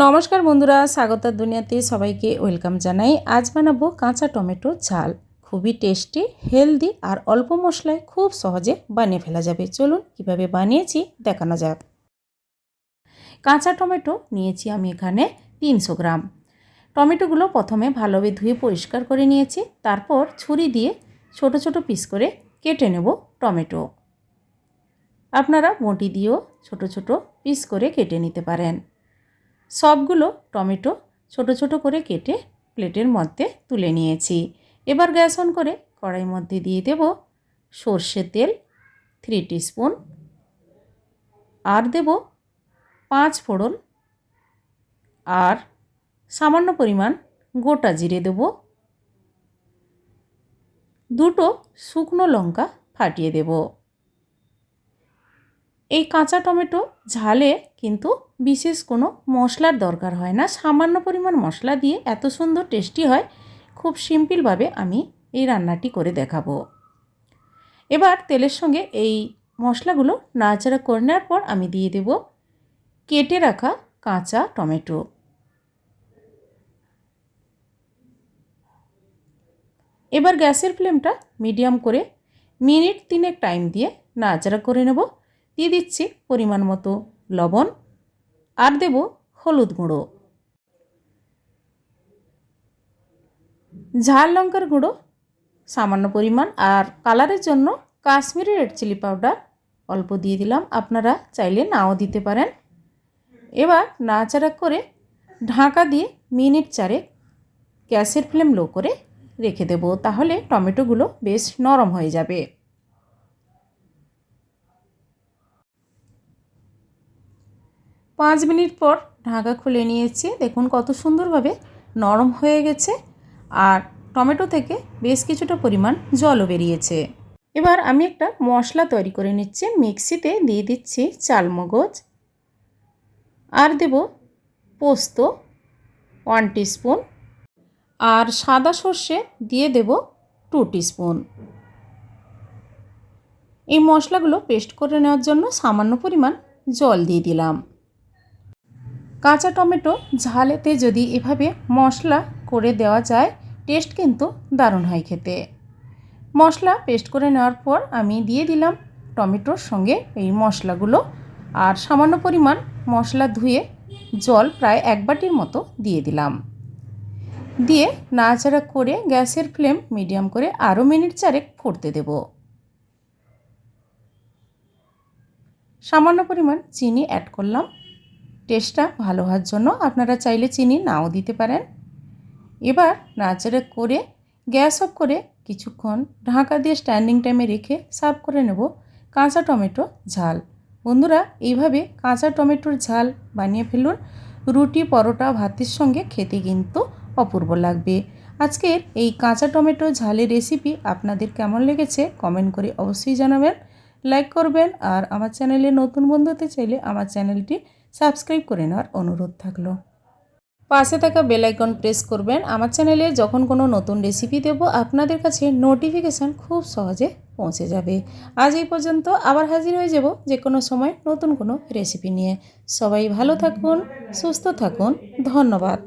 নমস্কার বন্ধুরা, স্বাগত দুনিয়াতে সবাইকে ওয়েলকাম জানাই। আজ বানাবো কাঁচা টমেটো ঝাল। খুবই টেস্টি, হেলদি আর অল্প মশলায় খুব সহজে বানিয়ে ফেলা যাবে। চলুন কিভাবে বানিয়েছি দেখানো যাক। কাঁচা টমেটো নিয়েছি আমি এখানে 300 গ্রাম। টমেটোগুলো প্রথমে ভালোভাবে ধুয়ে পরিষ্কার করে নিয়েছি। তারপর ছুরি দিয়ে ছোট ছোট পিস করে কেটে নেব টমেটো। আপনারা বঁটি দিয়েও ছোট ছোট পিস করে কেটে নিতে পারেন। সবগুলো টমেটো ছোট ছোট করে কেটে প্লেটের মধ্যে তুলে নিয়েছি। এবার গ্যাস অন করে কড়াইয়ের মধ্যে দিয়ে দেব সর্ষের তেল 3 টিস্পুন, আর দেব 5 ফোড়ন, আর সামান্য পরিমাণ গোটা জিরে দেব, দুটো শুকনো লঙ্কা ফাটিয়ে দেব। এই কাঁচা টমেটো ঝালে কিন্তু বিশেষ কোনো মশলার দরকার হয় না। সামান্য পরিমাণ মশলা দিয়ে এত সুন্দর টেস্টি হয়। খুব সিম্পলভাবে আমি এই রান্নাটি করে দেখাবো। এবার তেলের সঙ্গে এই মশলাগুলো নাড়াচাড়া করে নেওয়ার পর আমি দিয়ে দেব কেটে রাখা কাঁচা টমেটো। এবার গ্যাসের ফ্লেমটা মিডিয়াম করে মিনিট 3 টাইম দিয়ে নাড়াচাড়া করে নেব। দিয়ে দিচ্ছি পরিমাণ মতো লবণ, আর দেব হলুদ গুঁড়ো, ঝাল লঙ্কার গুঁড়ো সামান্য পরিমাণ, আর কালারের জন্য কাশ্মীরি রেড চিলি পাউডার অল্প দিয়ে দিলাম। আপনারা চাইলে নাও দিতে পারেন। এবার নাড়াচাড়া করে ঢাকা দিয়ে মিনিট 4 গ্যাসের ফ্লেম লো করে রেখে দেব। তাহলে টমেটোগুলো বেশ নরম হয়ে যাবে। 5 মিনিট পর ঢাকা খুলে নিয়েছি। দেখুন কত সুন্দরভাবে নরম হয়ে গেছে, আর টমেটো থেকে বেশ কিছুটা পরিমাণ জলও বেরিয়েছে। এবার আমি একটা মশলা তৈরি করে নিচ্ছি। মিক্সিতে দিয়ে দিচ্ছি চালমগজ, আর দেব পোস্ত 1 টিস্পুন, আর সাদা সর্ষে দিয়ে দেব 2 টিস্পুন। এই মশলাগুলো পেস্ট করে নেওয়ার জন্য সামান্য পরিমাণ জল দিয়ে দিলাম। কাঁচা টমেটো ঝালেতে যদি এভাবে মশলা করে দেওয়া যায়, টেস্ট কিন্তু দারুণ হয় খেতে। মশলা পেস্ট করে নেওয়ার পর আমি দিয়ে দিলাম টমেটোর সঙ্গে এই মশলাগুলো, আর সামান্য পরিমাণ মশলা ধুয়ে জল প্রায় 1 বাটির মতো দিয়ে দিলাম। দিয়ে নাড়াচাড়া করে গ্যাসের ফ্লেম মিডিয়াম করে আরও মিনিট 4 ফুটতে দেব। সামান্য পরিমাণ চিনি অ্যাড করলাম টেস্টটা ভালো হওয়ার জন্য। আপনারা চাইলে চিনি নাও দিতে পারেন। এবার নাড়াচাড়া করে গ্যাস অফ করে কিছুক্ষণ ঢাকা দিয়ে স্ট্যান্ডিং টাইমে রেখে সার্ভ করে নেব কাঁচা টমেটো ঝাল। বন্ধুরা, এইভাবে কাঁচা টমেটোর ঝাল বানিয়ে ফেলুন। রুটি, পরোটা, ভাতের সঙ্গে খেতে কিন্তু অপূর্ব লাগবে। আজকের এই কাঁচা টমেটো ঝালের রেসিপি আপনাদের কেমন লেগেছে কমেন্ট করে অবশ্যই জানাবেন। লাইক করবেন, আর আমার চ্যানেলে নতুন বন্ধু হতে চাইলে আমার চ্যানেলটি সাবস্ক্রাইব করে নেওয়ার অনুরোধ থাকলো। পাশে থাকা বেল আইকন প্রেস করবেন। আমার চ্যানেলে যখন কোনো নতুন রেসিপি দেব আপনাদের কাছে নোটিফিকেশান খুব সহজে পৌঁছে যাবে। আজ এই পর্যন্ত, আবার হাজির হয়ে যাব যে কোনো সময় নতুন কোনো রেসিপি নিয়ে। সবাই ভালো থাকুন, সুস্থ থাকুন। ধন্যবাদ।